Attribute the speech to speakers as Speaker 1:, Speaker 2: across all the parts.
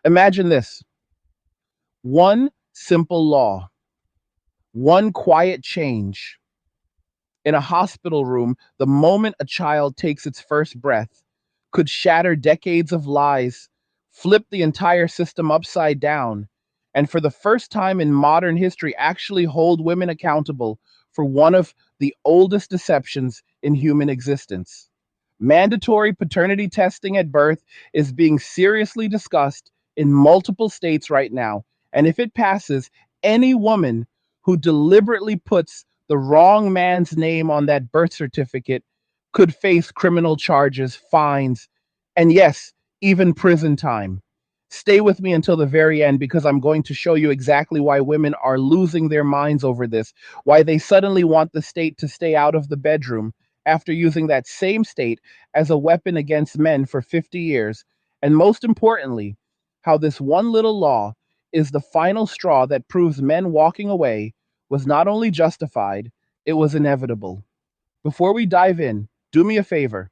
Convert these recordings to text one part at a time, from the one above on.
Speaker 1: Imagine this: one simple law, one quiet change. In a hospital room, the moment a child takes its first breath could shatter decades of lies, flip the entire system upside down, and for the first time in modern history, actually hold women accountable for one of the oldest deceptions in human existence. Mandatory paternity testing at birth is being seriously discussed in multiple states right now. And if it passes, any woman who deliberately puts the wrong man's name on that birth certificate could face criminal charges, fines, and yes, even prison time. Stay with me until the very end because I'm going to show you exactly why women are losing their minds over this, why they suddenly want the state to stay out of the bedroom after using that same state as a weapon against men for 50 years, and most importantly, how this one little law is the final straw that proves men walking away was not only justified, it was inevitable. Before we dive in, do me a favor.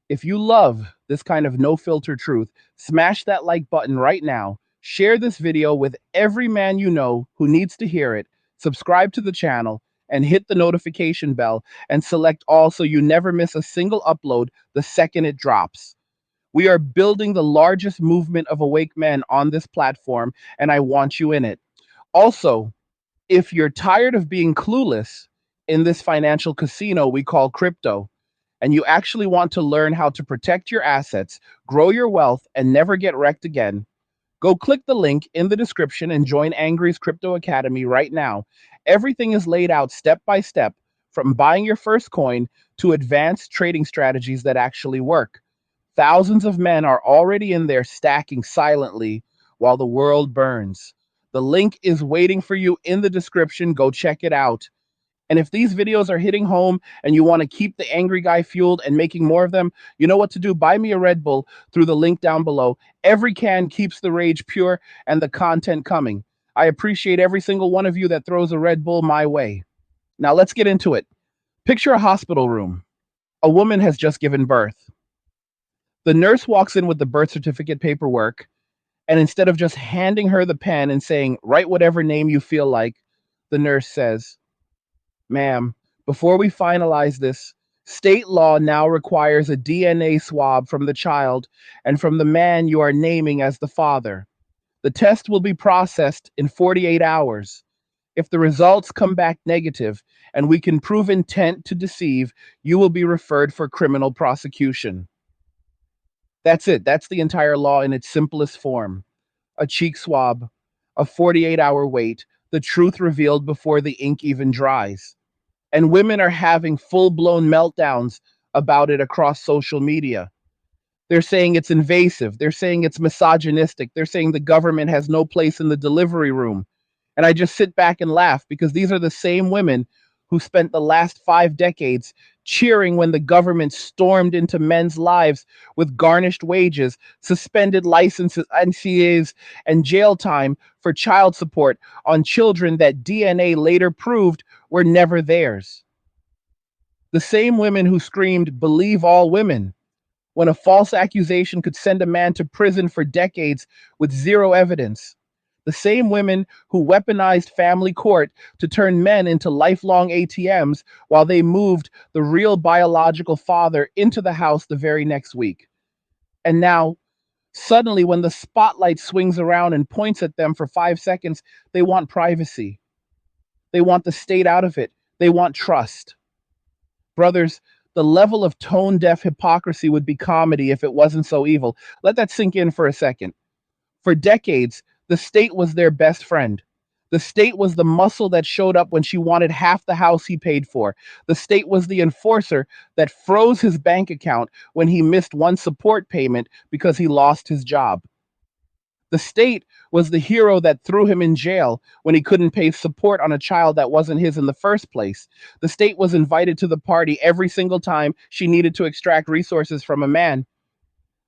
Speaker 1: If you love this kind of no filter truth, smash that like button right now. Share this video with every man you know who needs to hear it. Subscribe to the channel and hit the notification bell and select all so you never miss a single upload the second it drops. We are building the largest movement of awake men on this platform, and I want you in it. Also, if you're tired of being clueless in this financial casino we call crypto, and you actually want to learn how to protect your assets, grow your wealth, and never get wrecked again, go click the link in the description and join Angry's Crypto Academy right now. Everything is laid out step by step, from buying your first coin to advanced trading strategies that actually work. Thousands of men are already in there stacking silently while the world burns. The link is waiting for you in the description. Go check it out. And if these videos are hitting home and you want to keep the angry guy fueled and making more of them, you know what to do. Buy me a Red Bull through the link down below. Every can keeps the rage pure and the content coming. I appreciate every single one of you that throws a Red Bull my way. Now let's get into it. Picture a hospital room. A woman has just given birth. The nurse walks in with the birth certificate paperwork, and instead of just handing her the pen and saying, write whatever name you feel like, the nurse says, ma'am, before we finalize this, state law now requires a DNA swab from the child and from the man you are naming as the father. The test will be processed in 48 hours. If the results come back negative and we can prove intent to deceive, you will be referred for criminal prosecution. That's it. That's the entire law in its simplest form. A cheek swab, a 48-hour wait, the truth revealed before the ink even dries. And women are having full-blown meltdowns about it across social media. They're saying it's invasive. They're saying it's misogynistic. They're saying the government has no place in the delivery room. And I just sit back and laugh because these are the same women who spent the last 5 decades cheering when the government stormed into men's lives with garnished wages, suspended licenses, NCAs, and jail time for child support on children that DNA later proved were never theirs. The same women who screamed, "Believe all women," when a false accusation could send a man to prison for decades with zero evidence. The same women who weaponized family court to turn men into lifelong ATMs while they moved the real biological father into the house the very next week. And now, suddenly, when the spotlight swings around and points at them for 5 seconds, they want privacy. They want the state out of it. They want trust. Brothers, the level of tone deaf hypocrisy would be comedy if it wasn't so evil. Let that sink in for a second. For decades, the state was their best friend. The state was the muscle that showed up when she wanted half the house he paid for. The state was the enforcer that froze his bank account when he missed one support payment because he lost his job. The state was the hero that threw him in jail when he couldn't pay support on a child that wasn't his in the first place. The state was invited to the party every single time she needed to extract resources from a man.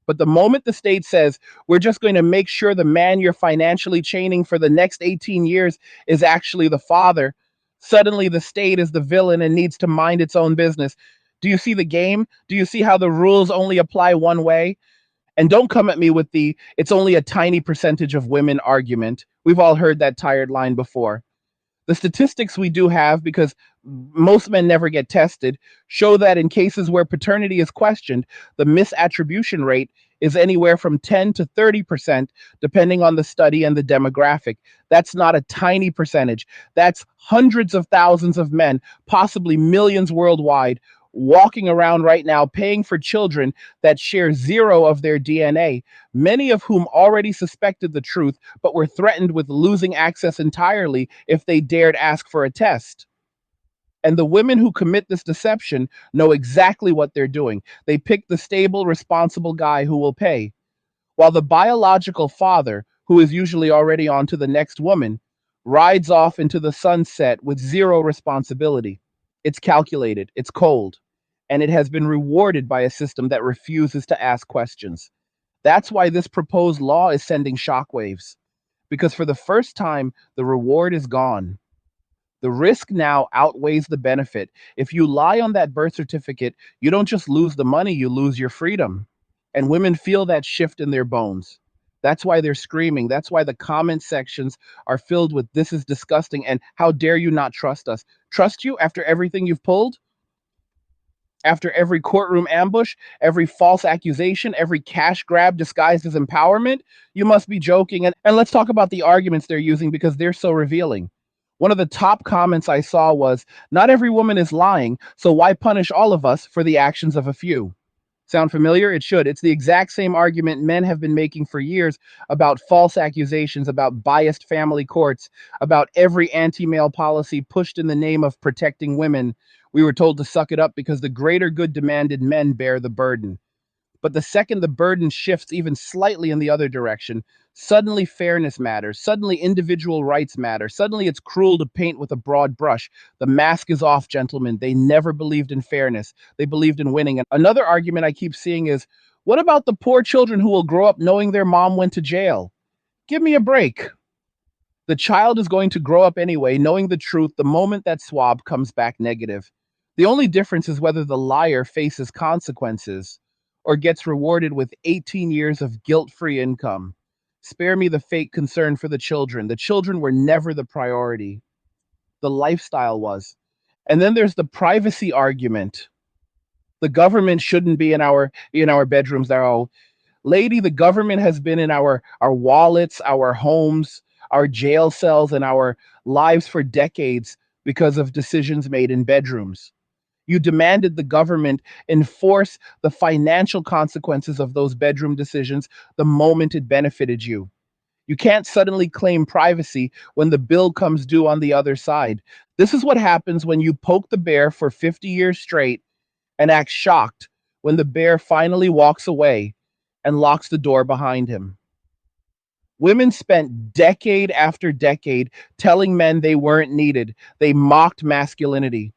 Speaker 1: But the moment the state says, we're just going to make sure the man you're financially chaining for the next 18 years is actually the father, suddenly the state is the villain and needs to mind its own business. Do you see the game? Do you see how the rules only apply one way? And don't come at me with the it's only a tiny percentage of women argument. We've all heard that tired line before. The statistics we do have, because most men never get tested, show that in cases where paternity is questioned, the misattribution rate is anywhere from 10 to 30%, depending on the study and the demographic. That's not a tiny percentage. That's hundreds of thousands of men, possibly millions worldwide, walking around right now paying for children that share zero of their DNA, many of whom already suspected the truth but were threatened with losing access entirely if they dared ask for a test. And the women who commit this deception know exactly what they're doing. They pick the stable, responsible guy who will pay, while the biological father, who is usually already on to the next woman, rides off into the sunset with zero responsibility. It's calculated, it's cold, and it has been rewarded by a system that refuses to ask questions. That's why this proposed law is sending shockwaves, because for the first time, the reward is gone. The risk now outweighs the benefit. If you lie on that birth certificate, you don't just lose the money, you lose your freedom. And women feel that shift in their bones. That's why they're screaming. That's why the comment sections are filled with "this is disgusting" and "how dare you not trust us." Trust you after everything you've pulled? After every courtroom ambush, every false accusation, every cash grab disguised as empowerment? You must be joking. And let's talk about the arguments they're using, because they're so revealing. One of the top comments I saw was, "Not every woman is lying, so why punish all of us for the actions of a few?" Sound familiar? It should. It's the exact same argument men have been making for years about false accusations, about biased family courts, about every anti male policy pushed in the name of protecting women. We were told to suck it up because the greater good demanded men bear the burden. But the second the burden shifts even slightly in the other direction, suddenly fairness matters. Suddenly individual rights matter. Suddenly it's cruel to paint with a broad brush. The mask is off, gentlemen. They never believed in fairness. They believed in winning. And another argument I keep seeing is, what about the poor children who will grow up knowing their mom went to jail? Give me a break. The child is going to grow up anyway, knowing the truth the moment that swab comes back negative. The only difference is whether the liar faces consequences or gets rewarded with 18 years of guilt free income. Spare me the fake concern for the children. The children were never the priority, the lifestyle was. And then there's the privacy argument. The government shouldn't be in our bedrooms. They're all, lady, the government has been in our wallets, our homes, our jail cells, and our lives for decades because of decisions made in bedrooms. You demanded the government enforce the financial consequences of those bedroom decisions the moment it benefited you. You can't suddenly claim privacy when the bill comes due on the other side. This is what happens when you poke the bear for 50 years straight and act shocked when the bear finally walks away and locks the door behind him. Women spent decade after decade telling men they weren't needed. They mocked masculinity.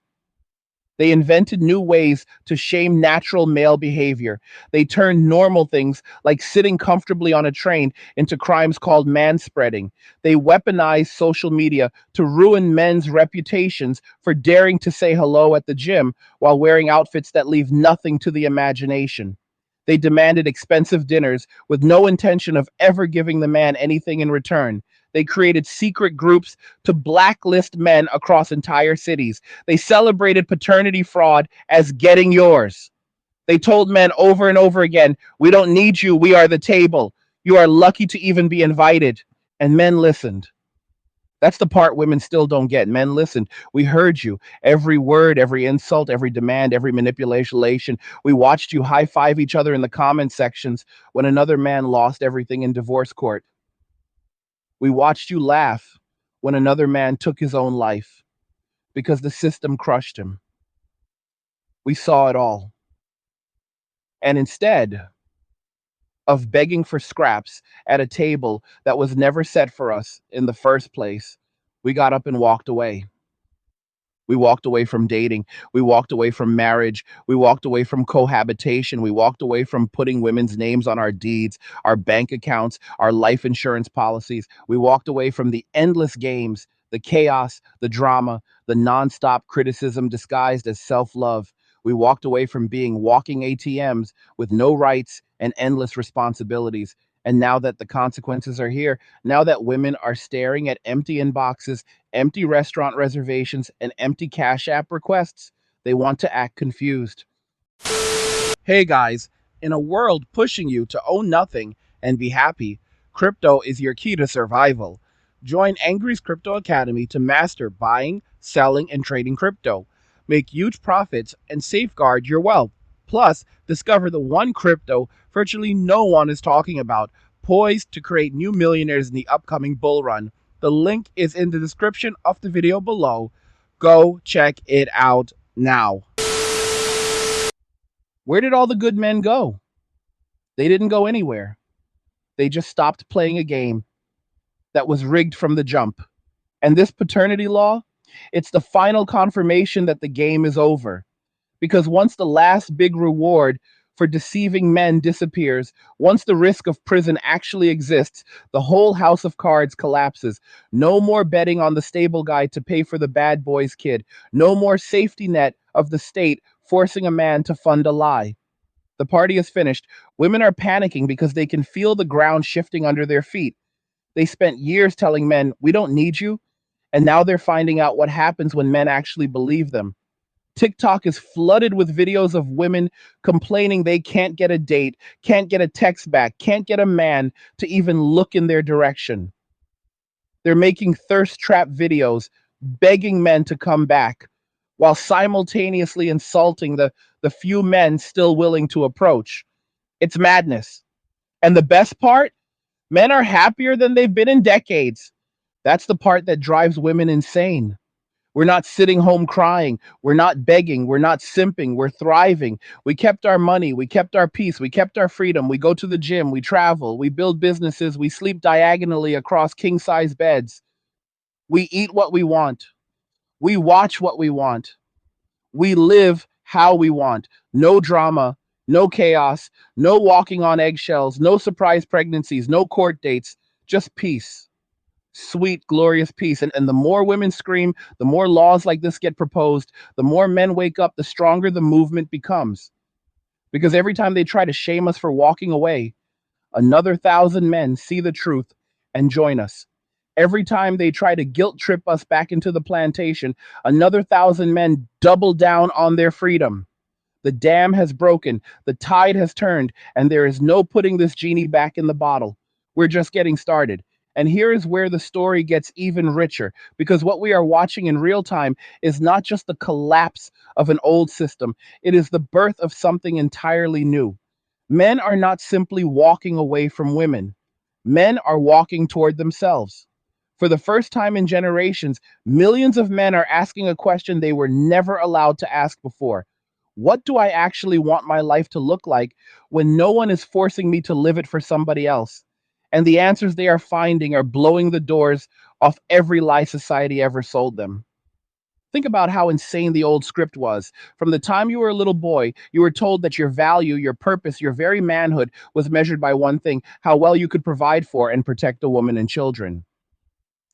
Speaker 1: They invented new ways to shame natural male behavior. They turned normal things like sitting comfortably on a train into crimes called manspreading. They weaponized social media to ruin men's reputations for daring to say hello at the gym while wearing outfits that leave nothing to the imagination. They demanded expensive dinners with no intention of ever giving the man anything in return. They created secret groups to blacklist men across entire cities. They celebrated paternity fraud as getting yours. They told men over and over again, "We don't need you. We are the table. You are lucky to even be invited." And men listened. That's the part women still don't get. Men listened. We heard you. Every word, every insult, every demand, every manipulation. We watched you high five each other in the comment sections when another man lost everything in divorce court. We watched you laugh when another man took his own life because the system crushed him. We saw it all. And instead of begging for scraps at a table that was never set for us in the first place, we got up and walked away. We walked away from dating. We walked away from marriage. We walked away from cohabitation. We walked away from putting women's names on our deeds, our bank accounts, our life insurance policies. We walked away from the endless games, the chaos, the drama, the nonstop criticism disguised as self love. We walked away from being walking ATMs with no rights and endless responsibilities. And now that the consequences are here, now that women are staring at empty inboxes, empty restaurant reservations, and empty Cash App requests, they want to act confused. Hey guys, in a world pushing you to own nothing and be happy, crypto is your key to survival. Join Angry's Crypto Academy to master buying, selling, and trading crypto. Make huge profits and safeguard your wealth. Plus, discover the one crypto virtually no one is talking about, poised to create new millionaires in the upcoming bull run. The link is in the description of the video below. Go check it out now. Where did all the good men go? They didn't go anywhere. They just stopped playing a game that was rigged from the jump. And this paternity law, it's the final confirmation that the game is over. Because once the last big reward for deceiving men disappears, once the risk of prison actually exists, the whole house of cards collapses. No more betting on the stable guy to pay for the bad boy's kid. No more safety net of the state forcing a man to fund a lie. The party is finished. Women are panicking because they can feel the ground shifting under their feet. They spent years telling men, we don't need you. And now they're finding out what happens when men actually believe them. TikTok is flooded with videos of women complaining they can't get a date, can't get a text back, can't get a man to even look in their direction. They're making thirst trap videos, begging men to come back, while simultaneously insulting the few men still willing to approach. It's madness. And the best part, men are happier than they've been in decades. That's the part that drives women insane. We're not sitting home crying. We're not begging. We're not simping. We're thriving. We kept our money. We kept our peace. We kept our freedom. We go to the gym. We travel. We build businesses. We sleep diagonally across king size beds. We eat what we want. We watch what we want. We live how we want. No drama, no chaos, no walking on eggshells, no surprise pregnancies, no court dates, just peace. Sweet, glorious peace. And the more women scream, the more laws like this get proposed, the more men wake up, the stronger the movement becomes. Because every time they try to shame us for walking away, another 1,000 men see the truth and join us. Every time they try to guilt trip us back into the plantation, another 1,000 men double down on their freedom. The dam has broken, the tide has turned, and there is no putting this genie back in the bottle. We're just getting started. And here is where the story gets even richer, because what we are watching in real time is not just the collapse of an old system, it is the birth of something entirely new. Men are not simply walking away from women, men are walking toward themselves. For the first time in generations, millions of men are asking a question they were never allowed to ask before. What do I actually want my life to look like when no one is forcing me to live it for somebody else? And the answers they are finding are blowing the doors off every lie society ever sold them. Think about how insane the old script was. From the time you were a little boy, you were told that your value, your purpose, your very manhood was measured by one thing: how well you could provide for and protect a woman and children.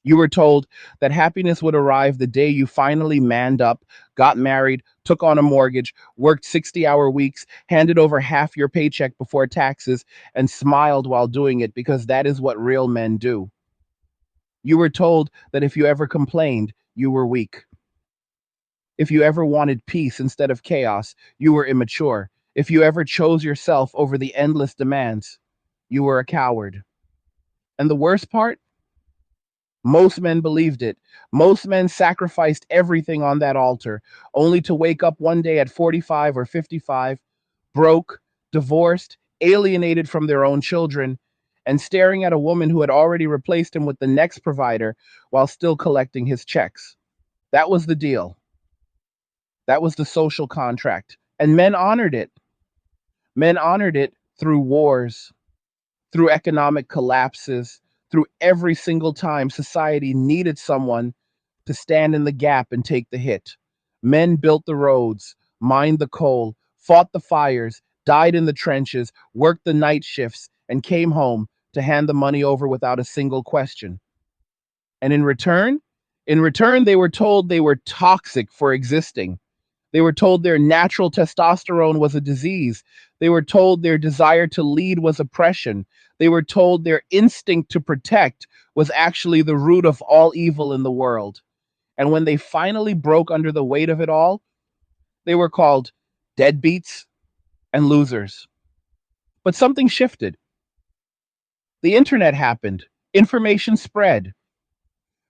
Speaker 1: You were told that happiness would arrive the day you finally manned up, got married, took on a mortgage, worked 60-hour weeks, handed over half your paycheck before taxes, and smiled while doing it because that is what real men do. You were told that if you ever complained, you were weak. If you ever wanted peace instead of chaos, you were immature. If you ever chose yourself over the endless demands, you were a coward. And the worst part? Most men believed it. Most men sacrificed everything on that altar, only to wake up one day at 45 or 55, broke, divorced, alienated from their own children, and staring at a woman who had already replaced him with the next provider while still collecting his checks. That was the deal. That was the social contract. And men honored it. Men honored it through wars, through economic collapses, through every single time society needed someone to stand in the gap and take the hit. Men built the roads, mined the coal, fought the fires, died in the trenches, worked the night shifts, and came home to hand the money over without a single question. And in return, they were told they were toxic for existing. They were told their natural testosterone was a disease. They were told their desire to lead was oppression. They were told their instinct to protect was actually the root of all evil in the world. And when they finally broke under the weight of it all, they were called deadbeats and losers. But something shifted. The internet happened. Information spread.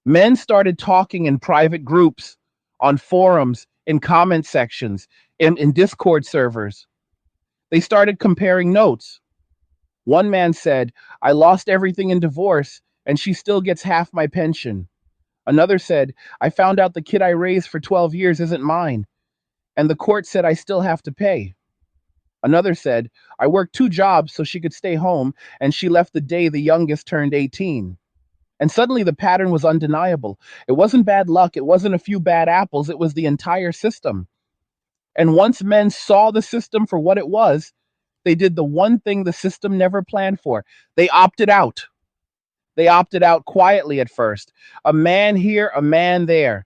Speaker 1: Men started talking in private groups, on forums, in comment sections, in Discord servers. They started comparing notes. One man said, I lost everything in divorce, and she still gets half my pension. Another said, I found out the kid I raised for 12 years isn't mine, and the court said I still have to pay. Another said, I worked 2 jobs so she could stay home, and she left the day the youngest turned 18. And suddenly the pattern was undeniable. It wasn't bad luck, it wasn't a few bad apples, it was the entire system. And once men saw the system for what it was, they did the one thing the system never planned for. They opted out. They opted out quietly at first. A man here, a man there.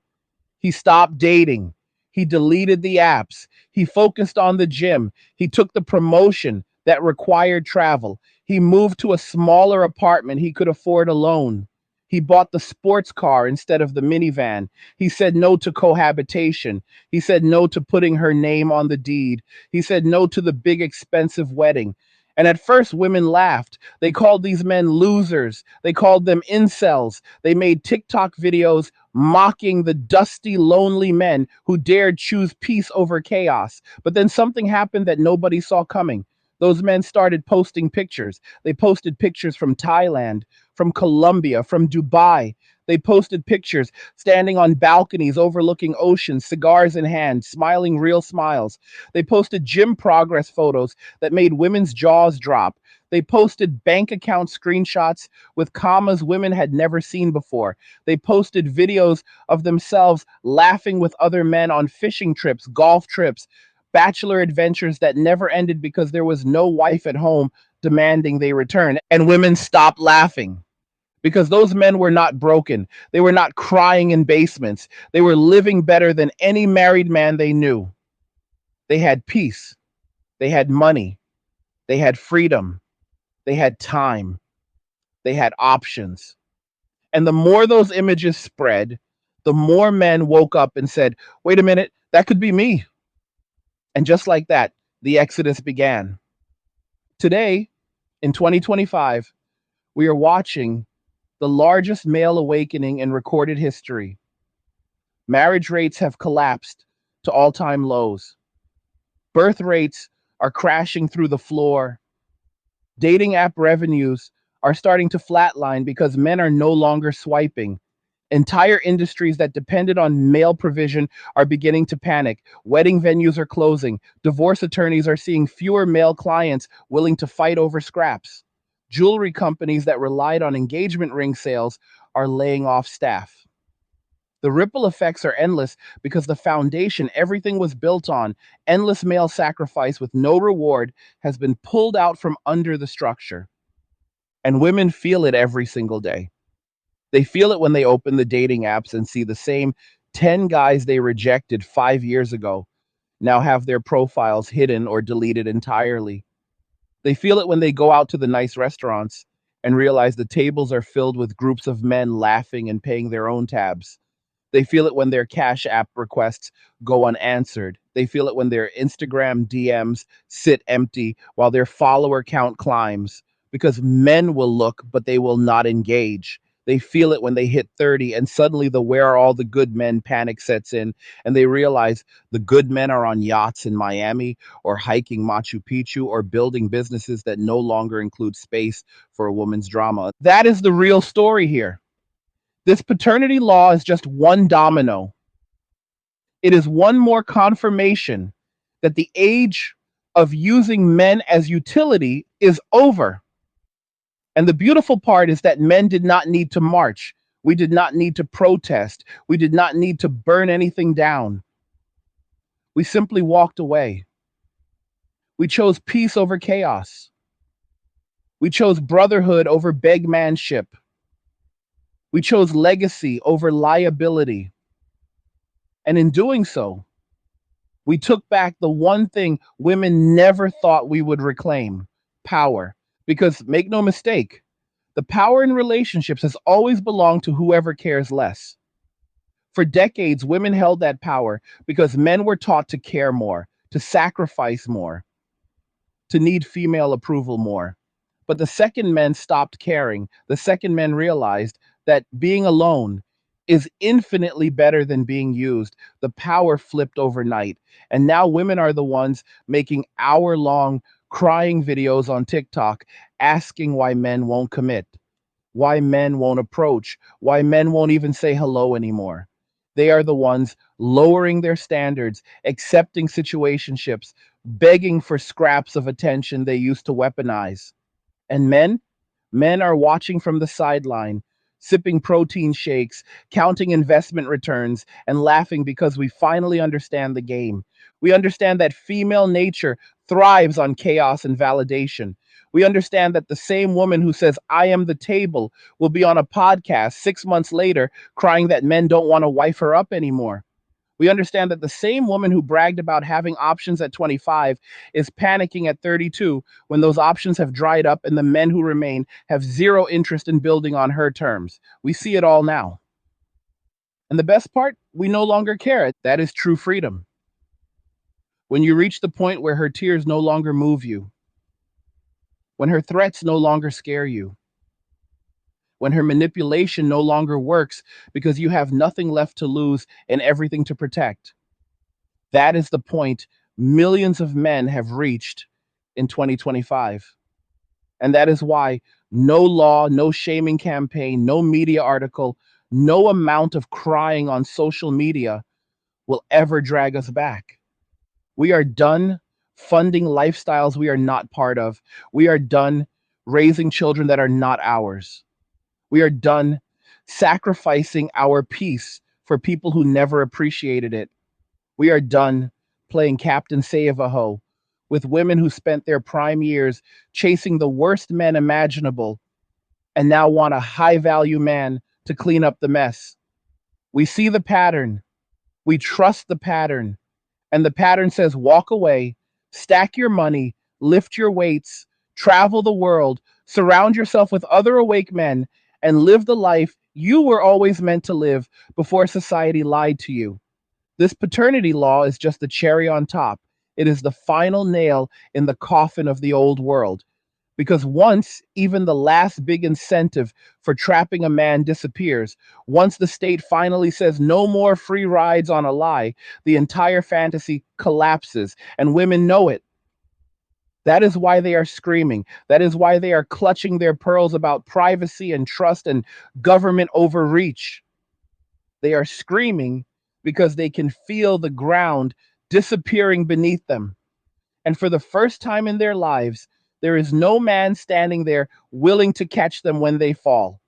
Speaker 1: He stopped dating. He deleted the apps. He focused on the gym. He took the promotion that required travel. He moved to a smaller apartment he could afford alone. He bought the sports car instead of the minivan. He said no to cohabitation. He said no to putting her name on the deed. He said no to the big expensive wedding. And at first, women laughed. They called these men losers. They called them incels. They made TikTok videos mocking the dusty, lonely men who dared choose peace over chaos. But then something happened that nobody saw coming. Those men started posting pictures. They posted pictures from Thailand, from Colombia, from Dubai. They posted pictures standing on balconies overlooking oceans, cigars in hand, smiling real smiles. They posted gym progress photos that made women's jaws drop. They posted bank account screenshots with commas women had never seen before. They posted videos of themselves laughing with other men on fishing trips, golf trips, bachelor adventures that never ended because there was no wife at home demanding they return. And women stopped laughing because those men were not broken. They were not crying in basements. They were living better than any married man they knew. They had peace. They had money. They had freedom. They had time. They had options. And the more those images spread, the more men woke up and said, wait a minute, that could be me. And just like that, the exodus began. Today, in 2025, we are watching the largest male awakening in recorded history. Marriage rates have collapsed to all-time lows. Birth rates are crashing through the floor. Dating app revenues are starting to flatline because men are no longer swiping. Entire industries that depended on male provision are beginning to panic. Wedding venues are closing. Divorce attorneys are seeing fewer male clients willing to fight over scraps. Jewelry companies that relied on engagement ring sales are laying off staff. The ripple effects are endless because the foundation everything was built on, endless male sacrifice with no reward, has been pulled out from under the structure. And women feel it every single day. They feel it when they open the dating apps and see the same 10 guys they rejected 5 years ago now have their profiles hidden or deleted entirely. They feel it when they go out to the nice restaurants and realize the tables are filled with groups of men laughing and paying their own tabs. They feel it when their Cash App requests go unanswered. They feel it when their Instagram DMs sit empty while their follower count climbs. Because men will look, but they will not engage. They feel it when they hit 30 and suddenly the where are all the good men panic sets in and they realize the good men are on yachts in Miami or hiking Machu Picchu or building businesses that no longer include space for a woman's drama. That is the real story here. This paternity law is just one domino. It is one more confirmation that the age of using men as utility is over. And the beautiful part is that men did not need to march. We did not need to protest. We did not need to burn anything down. We simply walked away. We chose peace over chaos. We chose brotherhood over begmanship. We chose legacy over liability. And in doing so, We took back the one thing women never thought we would reclaim: power. Because make no mistake, the power in relationships has always belonged to whoever cares less. For decades, women held that power because men were taught to care more, to sacrifice more, to need female approval more. But the second men stopped caring, the second men realized that being alone is infinitely better than being used. The power flipped overnight. And now women are the ones making hour-long crying videos on TikTok asking why men won't commit, why men won't approach, why men won't even say hello anymore. They are the ones lowering their standards, accepting situationships, begging for scraps of attention they used to weaponize. And men are watching from the sideline, sipping protein shakes, counting investment returns, and laughing because we finally understand the game. We understand that female nature thrives on chaos and validation. We understand that the same woman who says, I am the table, will be on a podcast 6 months later crying that men don't want to wife her up anymore. We understand that the same woman who bragged about having options at 25 is panicking at 32 when those options have dried up and the men who remain have zero interest in building on her terms. We see it all now. And the best part, we no longer care. That is true freedom. When you reach the point where her tears no longer move you, when her threats no longer scare you, when her manipulation no longer works because you have nothing left to lose and everything to protect. That is the point millions of men have reached in 2025. And that is why no law, no shaming campaign, no media article, no amount of crying on social media will ever drag us back. We are done funding lifestyles we are not part of. We are done raising children that are not ours. We are done sacrificing our peace for people who never appreciated it. We are done playing Captain Save-A-Ho with women who spent their prime years chasing the worst men imaginable and now want a high-value man to clean up the mess. We see the pattern. We trust the pattern. And the pattern says walk away, stack your money, lift your weights, travel the world, surround yourself with other awake men, and live the life you were always meant to live before society lied to you. This paternity law is just the cherry on top. It is the final nail in the coffin of the old world. Because once even the last big incentive for trapping a man disappears, once the state finally says no more free rides on a lie, the entire fantasy collapses, and women know it. That is why they are screaming. That is why they are clutching their pearls about privacy and trust and government overreach. They are screaming because they can feel the ground disappearing beneath them. And for the first time in their lives, there is no man standing there willing to catch them when they fall.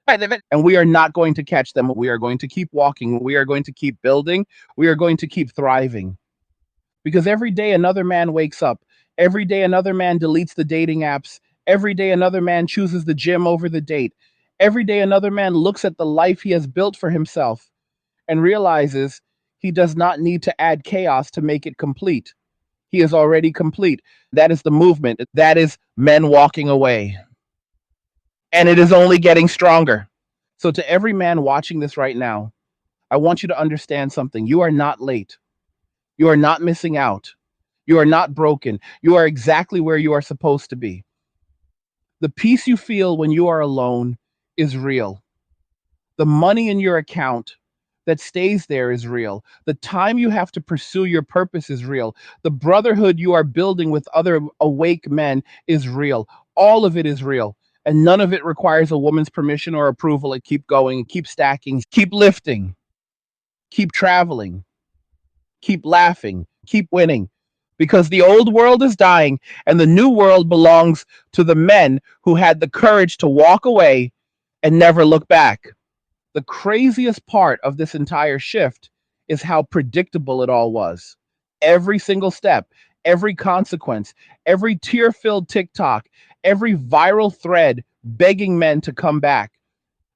Speaker 1: And we are not going to catch them. We are going to keep walking. We are going to keep building. We are going to keep thriving. Because every day another man wakes up. Every day another man deletes the dating apps. Every day another man chooses the gym over the date. Every day another man looks at the life he has built for himself and realizes he does not need to add chaos to make it complete. He is already complete. That is the movement. That is men walking away. And it is only getting stronger. So, to every man watching this right now, I want you to understand something. You are not late. You are not missing out. You are not broken. You are exactly where you are supposed to be. The peace you feel when you are alone is real. The money in your account that stays there is real. The time you have to pursue your purpose is real. The brotherhood you are building with other awake men is real. All of it is real. And none of it requires a woman's permission or approval. It keep going, keep stacking, keep lifting, keep traveling, keep laughing, keep winning. Because the old world is dying and the new world belongs to the men who had the courage to walk away and never look back. The craziest part of this entire shift is how predictable it all was. Every single step, every consequence, every tear filled TikTok, every viral thread begging men to come back.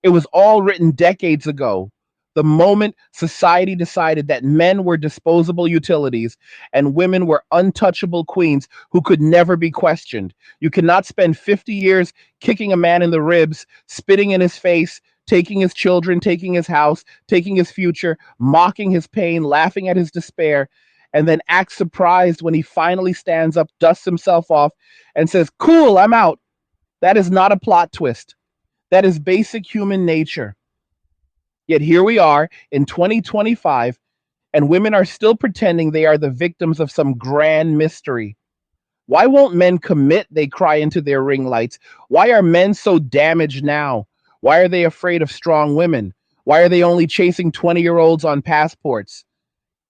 Speaker 1: It was all written decades ago, The moment society decided that men were disposable utilities and women were untouchable queens who could never be questioned. You cannot spend 50 years kicking a man in the ribs, spitting in his face, taking his children, taking his house, taking his future, mocking his pain, laughing at his despair, and then act surprised when he finally stands up, dusts himself off, and says, "Cool, I'm out." That is not a plot twist. That is basic human nature. Yet here we are in 2025, and women are still pretending they are the victims of some grand mystery. Why won't men commit? They cry into their ring lights. Why are men so damaged now? Why are they afraid of strong women? Why are they only chasing 20-year-olds on passports?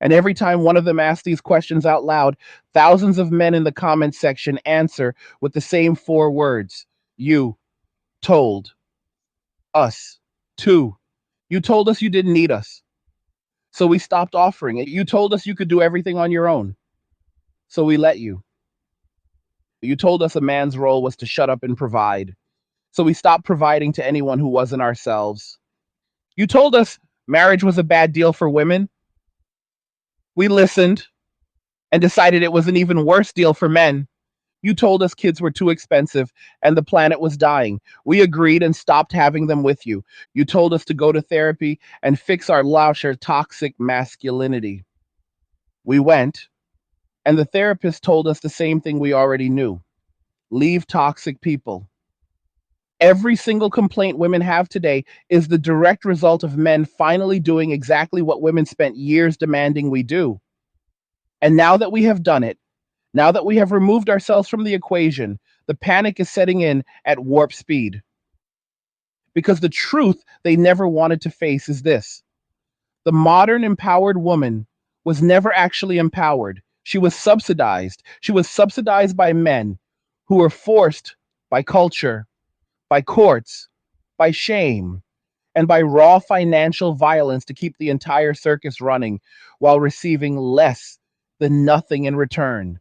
Speaker 1: And every time one of them asks these questions out loud, thousands of men in the comments section answer with the same four words: you told us to. You told us you didn't need us. So we stopped offering it. You told us you could do everything on your own. So we let you. You told us a man's role was to shut up and provide. So we stopped providing to anyone who wasn't ourselves. You told us marriage was a bad deal for women. We listened and decided it was an even worse deal for men. You told us kids were too expensive and the planet was dying. We agreed and stopped having them with you. You told us to go to therapy and fix our lusher toxic masculinity. We went, and the therapist told us the same thing we already knew: leave toxic people. Every single complaint women have today is the direct result of men finally doing exactly what women spent years demanding we do. And now that we have done it, now that we have removed ourselves from the equation, the panic is setting in at warp speed. Because the truth they never wanted to face is this: the modern empowered woman was never actually empowered. She was subsidized. She was subsidized by men who were forced by culture, by courts, by shame, and by raw financial violence to keep the entire circus running while receiving less than nothing in return.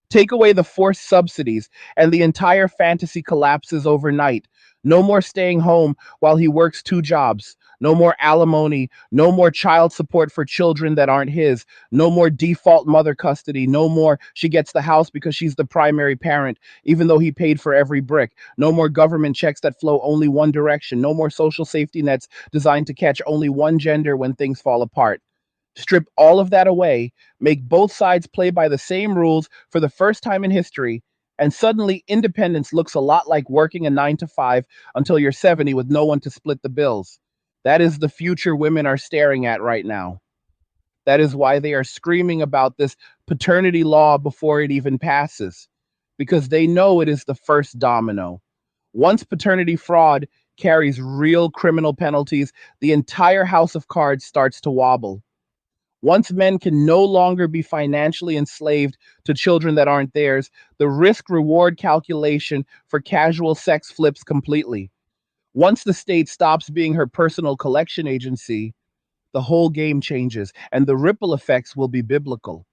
Speaker 1: Take away the forced subsidies, and the entire fantasy collapses overnight. No more staying home while he works two jobs. No more alimony. No more child support for children that aren't his. No more default mother custody. No more she gets the house because she's the primary parent, even though he paid for every brick. No more government checks that flow only one direction. No more social safety nets designed to catch only one gender when things fall apart. Strip all of that away, make both sides play by the same rules for the first time in history, and suddenly independence looks a lot like working a 9 to 5 until you're 70 with no one to split the bills. That is the future women are staring at right now. That is why they are screaming about this paternity law before it even passes, because they know it is the first domino. Once paternity fraud carries real criminal penalties, the entire house of cards starts to wobble. Once men can no longer be financially enslaved to children that aren't theirs, the risk reward calculation for casual sex flips completely. Once the state stops being her personal collection agency, the whole game changes, and the ripple effects will be biblical.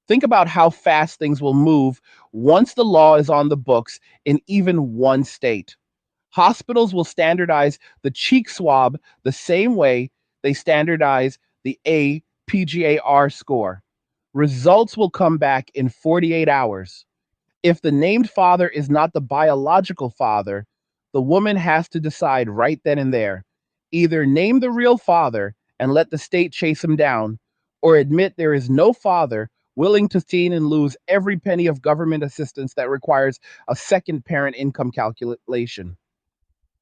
Speaker 1: Think about how fast things will move once the law is on the books in even one state. Hospitals will standardize the cheek swab the same way they standardize the APGAR score. Results will come back in 48 hours. If the named father is not the biological father, the woman has to decide right then and there: either name the real father and let the state chase him down, or admit there is no father, willing to see and lose every penny of government assistance that requires a second parent income calculation.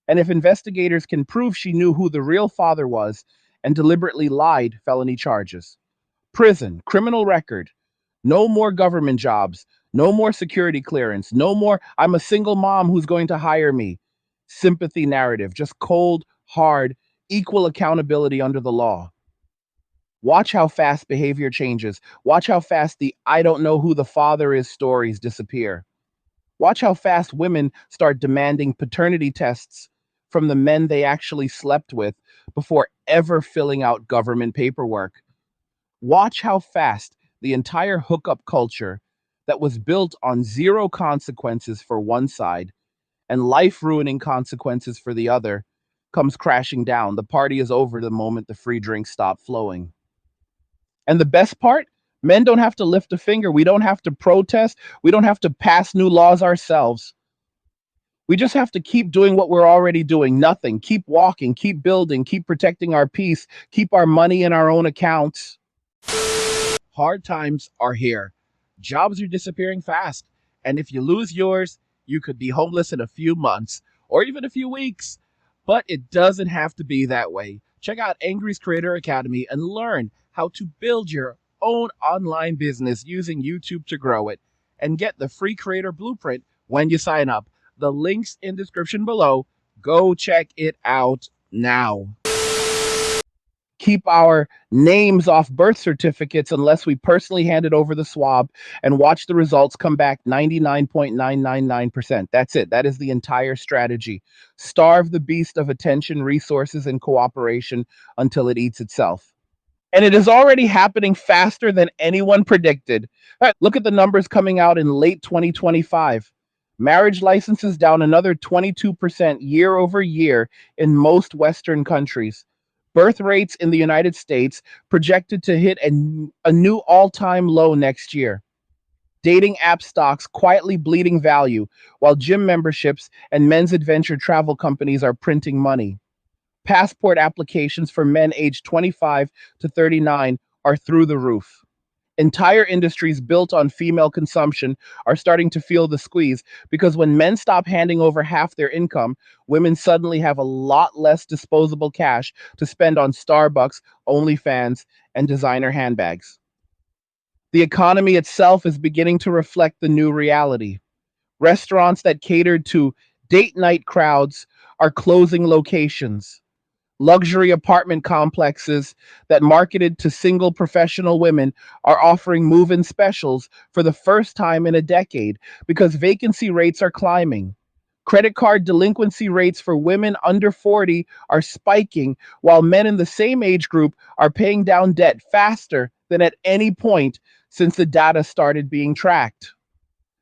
Speaker 1: And if investigators can prove she knew who the real father was and deliberately lied, felony charges, prison, criminal record, no more government jobs, no more security clearance, no more "I'm a single mom who's going to hire me" sympathy narrative, just cold, hard, equal accountability under the law. Watch how fast behavior changes. Watch how fast the "I don't know who the father is" stories disappear. Watch how fast women start demanding paternity tests from the men they actually slept with before ever filling out government paperwork. Watch how fast the entire hookup culture that was built on zero consequences for one side and life ruining consequences for the other comes crashing down. The party is over the moment the free drinks stop flowing. And the best part, men don't have to lift a finger. We don't have to protest. We don't have to pass new laws ourselves. We just have to keep doing what we're already doing. Nothing. Keep walking, keep building, keep protecting our peace, keep our money in our own accounts. Hard times are here. Jobs are disappearing fast. And if you lose yours, you could be homeless in a few months or even a few weeks. But it doesn't have to be that way. Check out Angry's Creator Academy and learn how to build your own online business using YouTube to grow it. And get the free creator blueprint when you sign up. The link's in description below. Go check it out now. Keep our names off birth certificates unless we personally handed over the swab and watch the results come back 99.999%. That's it. That is the entire strategy. Starve the beast of attention, resources, and cooperation until it eats itself. And it is already happening faster than anyone predicted. Look at the numbers coming out in late 2025. Marriage licenses down another 22% year over year in most Western countries. Birth rates in the United States projected to hit a new all-time low next year. Dating app stocks quietly bleeding value, while gym memberships and men's adventure travel companies are printing money. Passport applications for men aged 25 to 39 are through the roof. Entire industries built on female consumption are starting to feel the squeeze because when men stop handing over half their income, women suddenly have a lot less disposable cash to spend on Starbucks, OnlyFans, and designer handbags. The economy itself is beginning to reflect the new reality. Restaurants that catered to date night crowds are closing locations. Luxury apartment complexes that marketed to single professional women are offering move-in specials for the first time in a decade because vacancy rates are climbing. Credit card delinquency rates for women under 40 are spiking, while men in the same age group are paying down debt faster than at any point since the data started being tracked.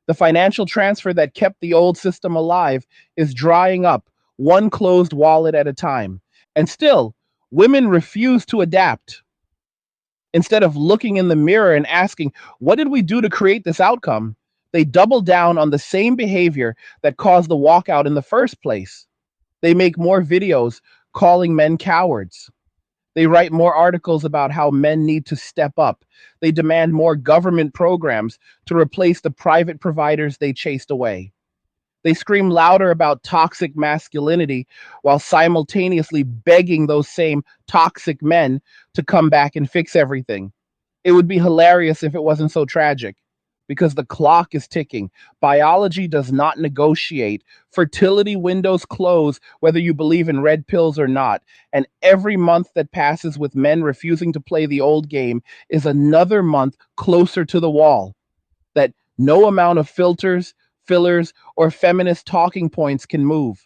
Speaker 1: The financial transfer that kept the old system alive is drying up, one closed wallet at a time. And still, women refuse to adapt. Instead of looking in the mirror and asking, what did we do to create this outcome? They double down on the same behavior that caused the walkout in the first place. They make more videos calling men cowards. They write more articles about how men need to step up. They demand more government programs to replace the private providers they chased away. They scream louder about toxic masculinity while simultaneously begging those same toxic men to come back and fix everything. It would be hilarious if it wasn't so tragic because the clock is ticking. Biology does not negotiate. Fertility windows close whether you believe in red pills or not. And every month that passes with men refusing to play the old game is another month closer to the wall that no amount of filters, fillers, or feminist talking points can move.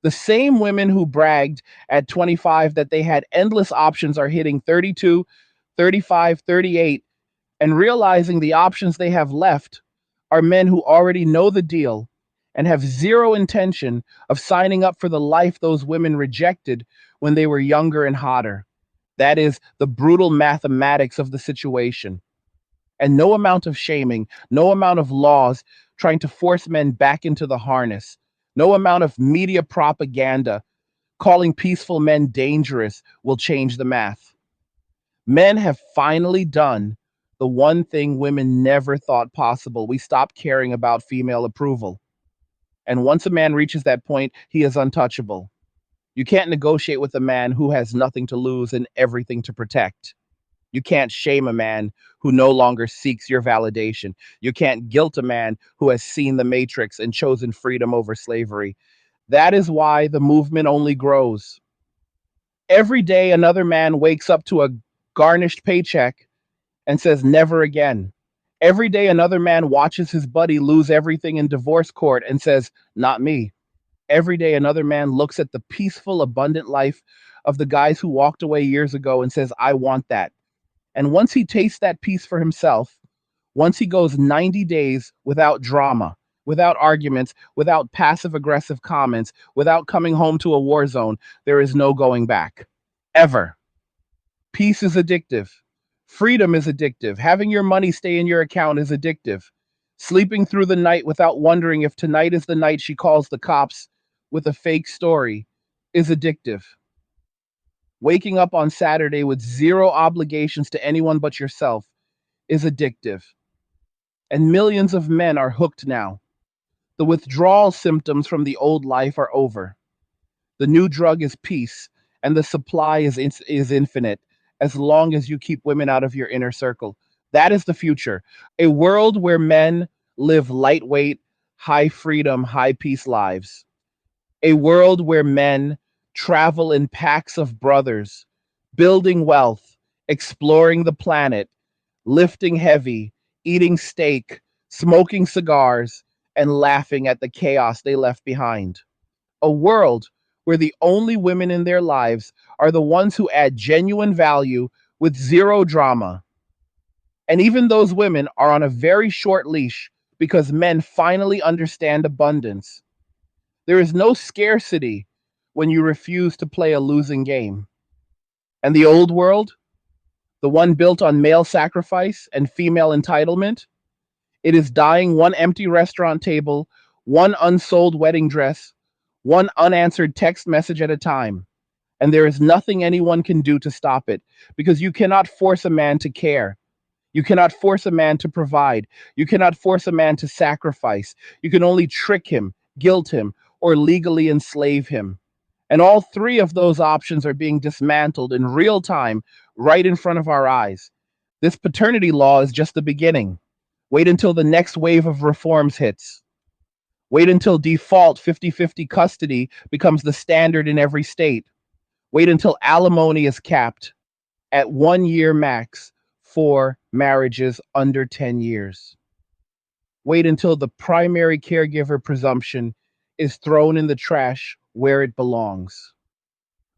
Speaker 1: The same women who bragged at 25 that they had endless options are hitting 32, 35, 38, and realizing the options they have left are men who already know the deal and have zero intention of signing up for the life those women rejected when they were younger and hotter. That is the brutal mathematics of the situation. And no amount of shaming, no amount of laws trying to force men back into the harness, no amount of media propaganda calling peaceful men dangerous will change the math. Men have finally done the one thing women never thought possible. We stopped caring about female approval. And once a man reaches that point, he is untouchable. You can't negotiate with a man who has nothing to lose and everything to protect. You can't shame a man who no longer seeks your validation. You can't guilt a man who has seen the matrix and chosen freedom over slavery. That is why the movement only grows. Every day, another man wakes up to a garnished paycheck and says, never again. Every day, another man watches his buddy lose everything in divorce court and says, not me. Every day, another man looks at the peaceful, abundant life of the guys who walked away years ago and says, I want that. And once he tastes that peace for himself, once he goes 90 days without drama, without arguments, without passive aggressive comments, without coming home to a war zone, there is no going back. Ever. Peace is addictive. Freedom is addictive. Having your money stay in your account is addictive. Sleeping through the night without wondering if tonight is the night she calls the cops with a fake story is addictive. Waking up on Saturday with zero obligations to anyone but yourself is addictive. And millions of men are hooked now. The withdrawal symptoms from the old life are over. The new drug is peace, and the supply is infinite as long as you keep women out of your inner circle. That is the future. A world where men live lightweight, high freedom, high peace lives. A world where men travel in packs of brothers, building wealth, exploring the planet, lifting heavy, eating steak, smoking cigars, and laughing at the chaos they left behind. A world where the only women in their lives are the ones who add genuine value with zero drama. And even those women are on a very short leash because men finally understand abundance. There is no scarcity when you refuse to play a losing game. And the old world, the one built on male sacrifice and female entitlement, it is dying one empty restaurant table, one unsold wedding dress, one unanswered text message at a time. And there is nothing anyone can do to stop it because you cannot force a man to care. You cannot force a man to provide. You cannot force a man to sacrifice. You can only trick him, guilt him, or legally enslave him. And all three of those options are being dismantled in real time right in front of our eyes. This paternity law is just the beginning. Wait until the next wave of reforms hits. Wait until default 50-50 custody becomes the standard in every state. Wait until alimony is capped at 1 year max for marriages under 10 years. Wait until the primary caregiver presumption is thrown in the trash where it belongs.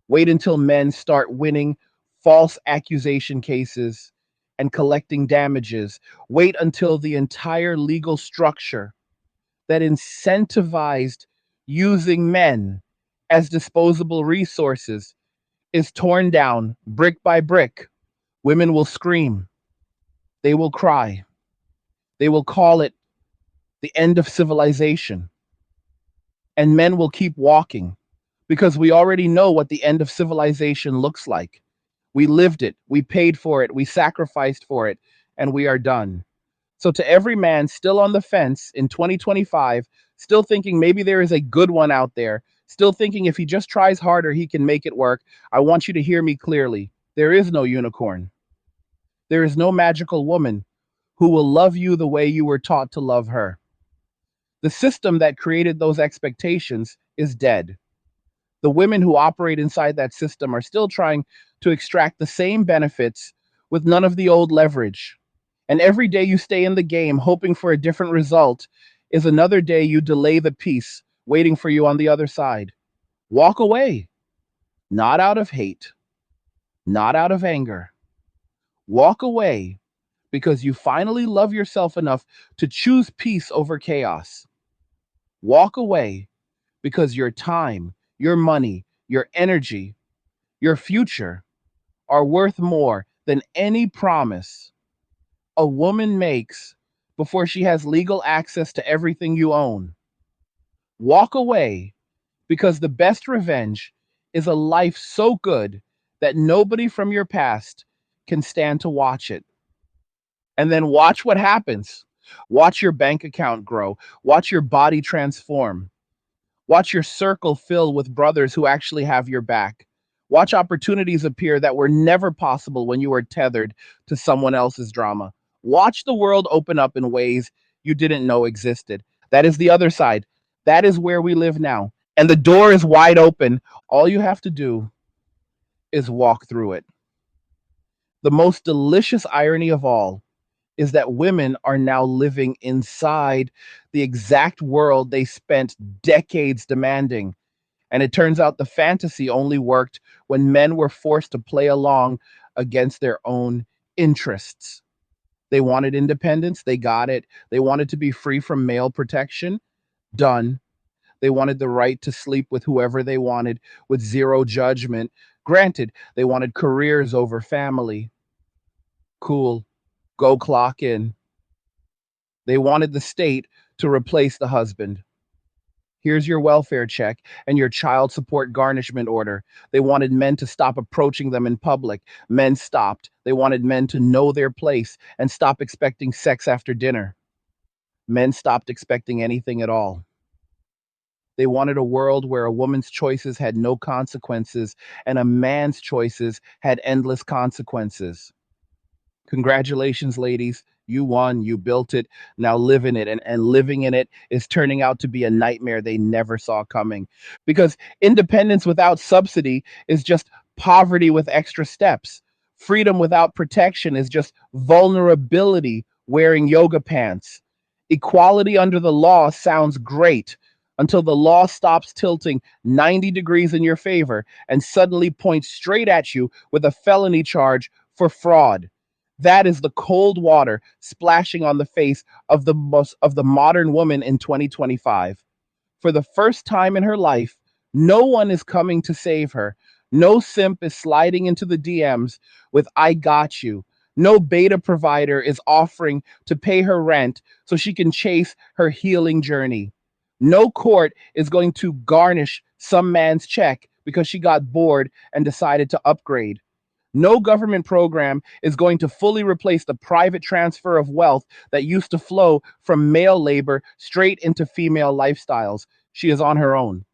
Speaker 1: Wait until men start winning false accusation cases and collecting damages. Wait until the entire legal structure that incentivized using men as disposable resources is torn down brick by brick. Women will scream. They will cry. They will call it the end of civilization. And men will keep walking because we already know what the end of civilization looks like. We lived it, we paid for it, we sacrificed for it, and we are done. So, to every man still on the fence in 2025, still thinking maybe there is a good one out there, still thinking if he just tries harder, he can make it work, I want you to hear me clearly. There is no unicorn. There is no magical woman who will love you the way you were taught to love her. The system that created those expectations is dead. The women who operate inside that system are still trying to extract the same benefits with none of the old leverage. And every day you stay in the game hoping for a different result is another day you delay the peace waiting for you on the other side. Walk away, not out of hate, not out of anger. Walk away because you finally love yourself enough to choose peace over chaos. Walk away because your time, your money, your energy, your future are worth more than any promise a woman makes before she has legal access to everything you own. Walk away because the best revenge is a life so good that nobody from your past can stand to watch it. And then watch what happens. Watch your bank account grow. Watch your body transform. Watch your circle fill with brothers who actually have your back. Watch opportunities appear that were never possible when you were tethered to someone else's drama. Watch the world open up in ways you didn't know existed. That is the other side. That is where we live now. And the door is wide open. All you have to do is walk through it. The most delicious irony of all is that women are now living inside the exact world they spent decades demanding. And it turns out the fantasy only worked when men were forced to play along against their own interests. They wanted independence, they got it. They wanted to be free from male protection, done. They wanted the right to sleep with whoever they wanted with zero judgment. Granted, they wanted careers over family. Cool. Go clock in. They wanted the state to replace the husband. Here's your welfare check and your child support garnishment order. They wanted men to stop approaching them in public. Men stopped. They wanted men to know their place and stop expecting sex after dinner. Men stopped expecting anything at all. They wanted a world where a woman's choices had no consequences and a man's choices had endless consequences. Congratulations, ladies. You won. You built it. Now live in it. And living in it is turning out to be a nightmare they never saw coming. Because independence without subsidy is just poverty with extra steps. Freedom without protection is just vulnerability wearing yoga pants. Equality under the law sounds great until the law stops tilting 90 degrees in your favor and suddenly points straight at you with a felony charge for fraud. That is the cold water splashing on the face of the modern woman in 2025. For the first time in her life, no one is coming to save her. No simp is sliding into the DMs with "I got you." No beta provider is offering to pay her rent so she can chase her healing journey. No court is going to garnish some man's check because she got bored and decided to upgrade. No government program is going to fully replace the private transfer of wealth that used to flow from male labor straight into female lifestyles. She is on her own.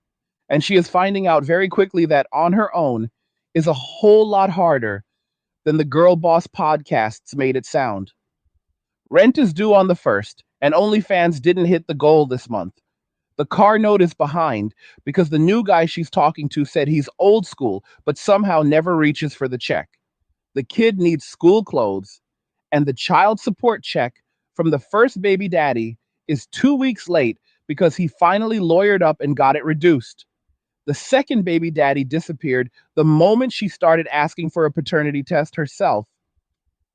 Speaker 1: And she is finding out very quickly that on her own is a whole lot harder than the Girl Boss podcasts made it sound. Rent is due on the 1st, and OnlyFans didn't hit the goal this month. The car note is behind because the new guy she's talking to said he's old school, but somehow never reaches for the check. The kid needs school clothes, and the child support check from the first baby daddy is 2 weeks late because he finally lawyered up and got it reduced. The second baby daddy disappeared the moment she started asking for a paternity test herself.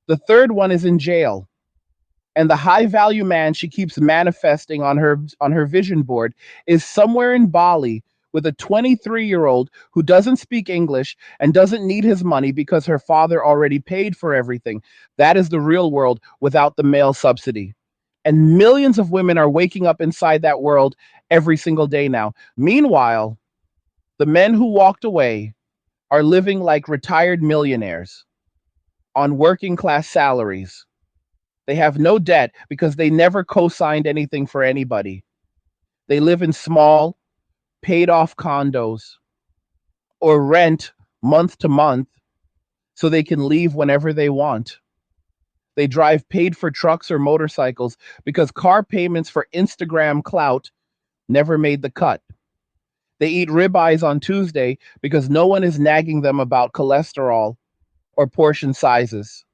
Speaker 1: The third one is in jail. And the high value man she keeps manifesting on her vision board is somewhere in Bali with a 23-year-old who doesn't speak English and doesn't need his money because her father already paid for everything. That is the real world without the male subsidy. And millions of women are waking up inside that world every single day now. Meanwhile, the men who walked away are living like retired millionaires on working class salaries. They have no debt because they never co signed anything for anybody. They live in small, paid off condos or rent month to month so they can leave whenever they want. They drive paid for trucks or motorcycles because car payments for Instagram clout never made the cut. They eat ribeyes on Tuesday because no one is nagging them about cholesterol or portion sizes.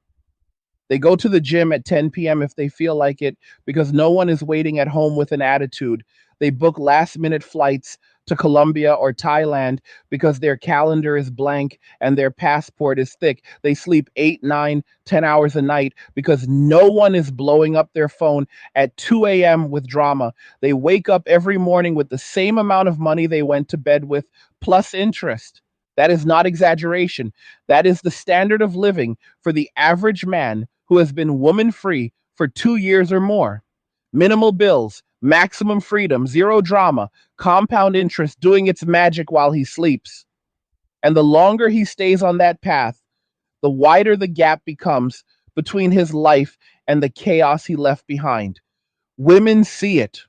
Speaker 1: They go to the gym at 10 p.m. if they feel like it because no one is waiting at home with an attitude. They book last minute flights to Colombia or Thailand because their calendar is blank and their passport is thick. They sleep 8, 9, 10 hours a night because no one is blowing up their phone at 2 a.m. with drama. They wake up every morning with the same amount of money they went to bed with plus interest. That is not exaggeration. That is the standard of living for the average man who has been woman free for 2 years or more. Minimal bills, maximum freedom, zero drama, compound interest doing its magic while he sleeps. And the longer he stays on that path, the wider the gap becomes between his life and the chaos he left behind. Women see it.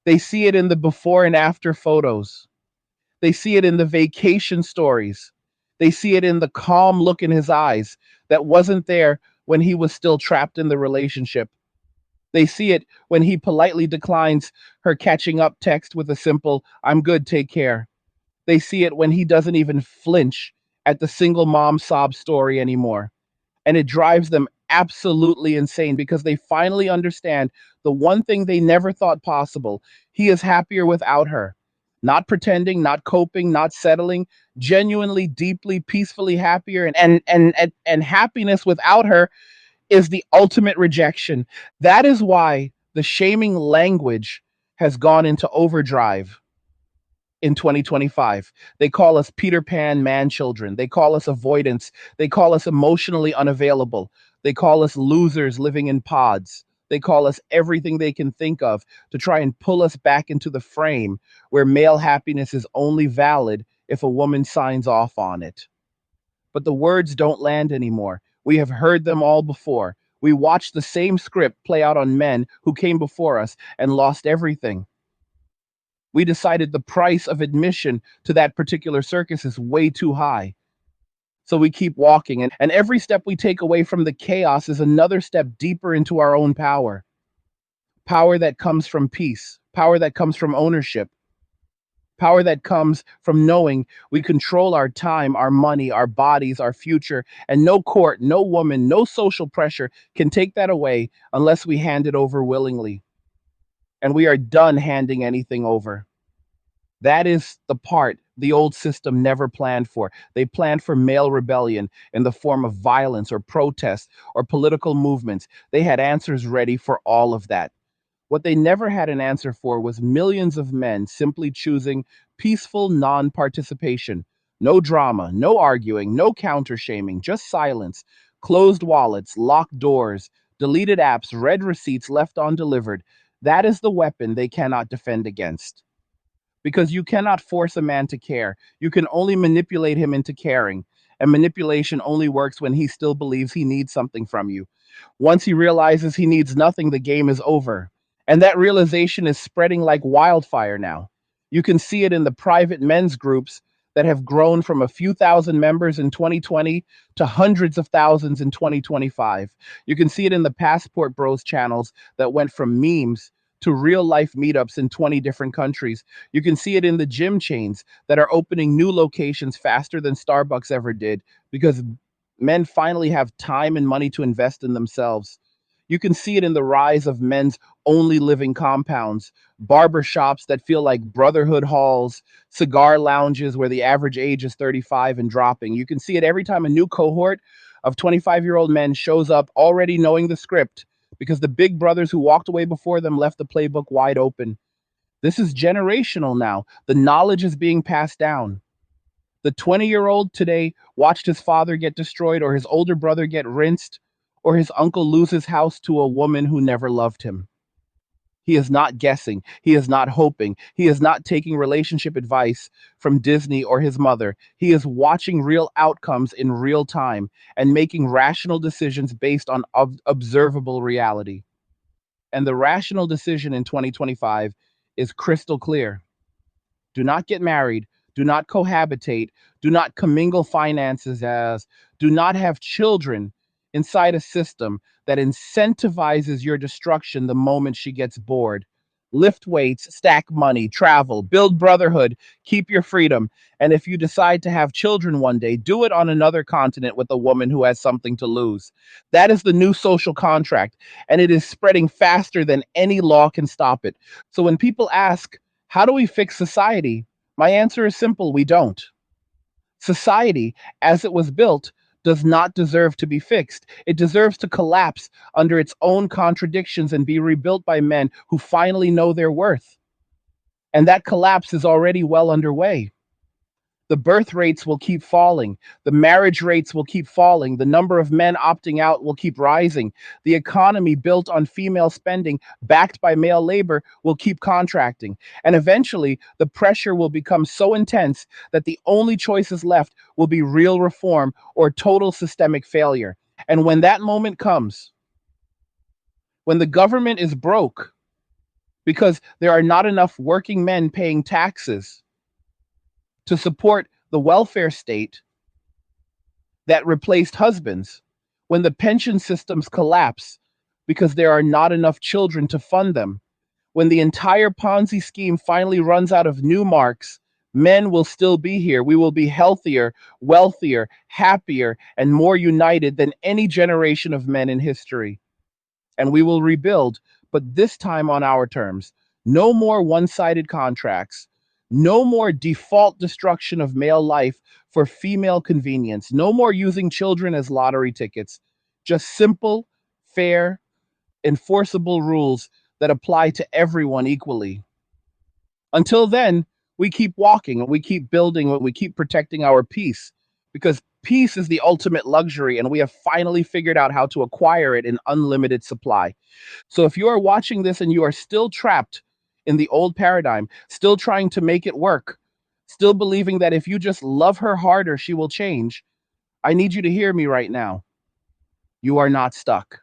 Speaker 1: They see it in the before and after photos. They see it in the vacation stories. They see it in the calm look in his eyes that wasn't there when he was still trapped in the relationship. They see it when he politely declines her catching up text with a simple, "I'm good, take care." They see it when he doesn't even flinch at the single mom sob story anymore. And it drives them absolutely insane because they finally understand the one thing they never thought possible. He is happier without her. Not pretending, not coping, not settling, genuinely, deeply, peacefully happier and happiness without her is the ultimate rejection. That is why the shaming language has gone into overdrive in 2025. They call us Peter Pan man children. They call us avoidance. They call us emotionally unavailable. They call us losers living in pods. They call us everything they can think of to try and pull us back into the frame where male happiness is only valid if a woman signs off on it. But the words don't land anymore. We have heard them all before. We watched the same script play out on men who came before us and lost everything. We decided the price of admission to that particular circus is way too high. So we keep walking, and every step we take away from the chaos is another step deeper into our own power. Power that comes from peace, power that comes from ownership, power that comes from knowing we control our time, our money, our bodies, our future, and no court, no woman, no social pressure can take that away unless we hand it over willingly. And we are done handing anything over. That is the part the old system never planned for. They planned for male rebellion in the form of violence or protest or political movements. They had answers ready for all of that. What they never had an answer for was millions of men simply choosing peaceful non participation. No drama, no arguing, no counter shaming, just silence, closed wallets, locked doors, deleted apps, read receipts left undelivered. That is the weapon they cannot defend against, because you cannot force a man to care. You can only manipulate him into caring. And manipulation only works when he still believes he needs something from you. Once he realizes he needs nothing, the game is over. And that realization is spreading like wildfire now. You can see it in the private men's groups that have grown from a few thousand members in 2020 to hundreds of thousands in 2025. You can see it in the Passport Bros channels that went from memes to real life meetups in 20 different countries. You can see it in the gym chains that are opening new locations faster than Starbucks ever did because men finally have time and money to invest in themselves. You can see it in the rise of men's only living compounds, barber shops that feel like Brotherhood halls, cigar lounges where the average age is 35 and dropping. You can see it every time a new cohort of 25-year-old men shows up already knowing the script because the big brothers who walked away before them left the playbook wide open. This is generational now. The knowledge is being passed down. The 20-year-old today watched his father get destroyed, or his older brother get rinsed, or his uncle lose his house to a woman who never loved him. He is not guessing. He is not hoping. He is not taking relationship advice from Disney or his mother. He is watching real outcomes in real time and making rational decisions based on observable reality. And the rational decision in 2025 is crystal clear. Do not get married. Do not cohabitate. Do not commingle finances as. Do not have children inside a system that incentivizes your destruction the moment she gets bored. Lift weights, stack money, travel, build brotherhood, keep your freedom. And if you decide to have children one day, do it on another continent with a woman who has something to lose. That is the new social contract, and it is spreading faster than any law can stop it. So when people ask, how do we fix society? My answer is simple: we don't. Society, as it was built, does not deserve to be fixed. It deserves to collapse under its own contradictions and be rebuilt by men who finally know their worth. And that collapse is already well underway. The birth rates will keep falling. The marriage rates will keep falling. The number of men opting out will keep rising. The economy built on female spending, backed by male labor, will keep contracting. And eventually, the pressure will become so intense that the only choices left will be real reform or total systemic failure. And when that moment comes, when the government is broke because there are not enough working men paying taxes to support the welfare state that replaced husbands, when the pension systems collapse because there are not enough children to fund them, when the entire Ponzi scheme finally runs out of new marks, men will still be here. We will be healthier, wealthier, happier, and more united than any generation of men in history. And we will rebuild, but this time on our terms. No more one sided contracts. No more default destruction of male life for female convenience. No more using children as lottery tickets. Just simple, fair, enforceable rules that apply to everyone equally. Until then, we keep walking and we keep building and we keep protecting our peace because peace is the ultimate luxury and we have finally figured out how to acquire it in unlimited supply. So if you are watching this and you are still trapped in the old paradigm, still trying to make it work, still believing that if you just love her harder, she will change, I need you to hear me right now. You are not stuck.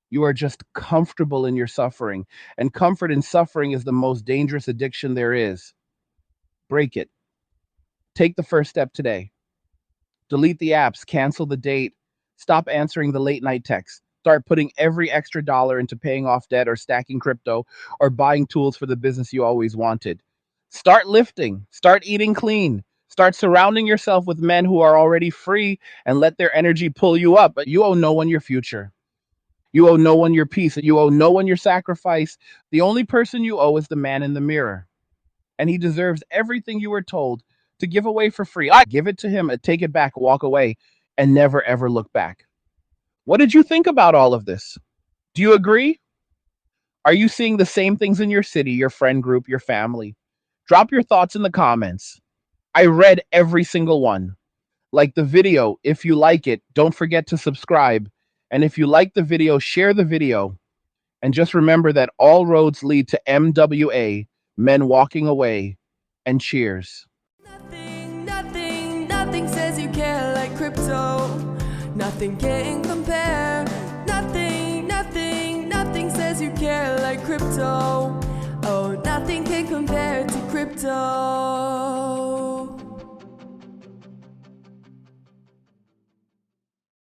Speaker 1: You are just comfortable in your suffering. And comfort in suffering is the most dangerous addiction there is. Break it. Take the first step today. Delete the apps, cancel the date, stop answering the late night texts. Start putting every extra dollar into paying off debt or stacking crypto or buying tools for the business you always wanted. Start lifting, start eating clean, start surrounding yourself with men who are already free and let their energy pull you up. But you owe no one your future. You owe no one your peace. You owe no one your sacrifice. The only person you owe is the man in the mirror. And he deserves everything you were told to give away for free. I give it to him, take it back, walk away, and never ever look back. What did you think about all of this? Do you agree? Are you seeing the same things in your city, your friend group, your family? Drop your thoughts in the comments. I read every single one. Like the video. If you like it, don't forget to subscribe. And if you like the video, share the video. And just remember that all roads lead to MWA, men walking away, and cheers.
Speaker 2: Nothing says you care like crypto. Nothing can compare. Nothing says you care like crypto. Oh, nothing can compare to crypto.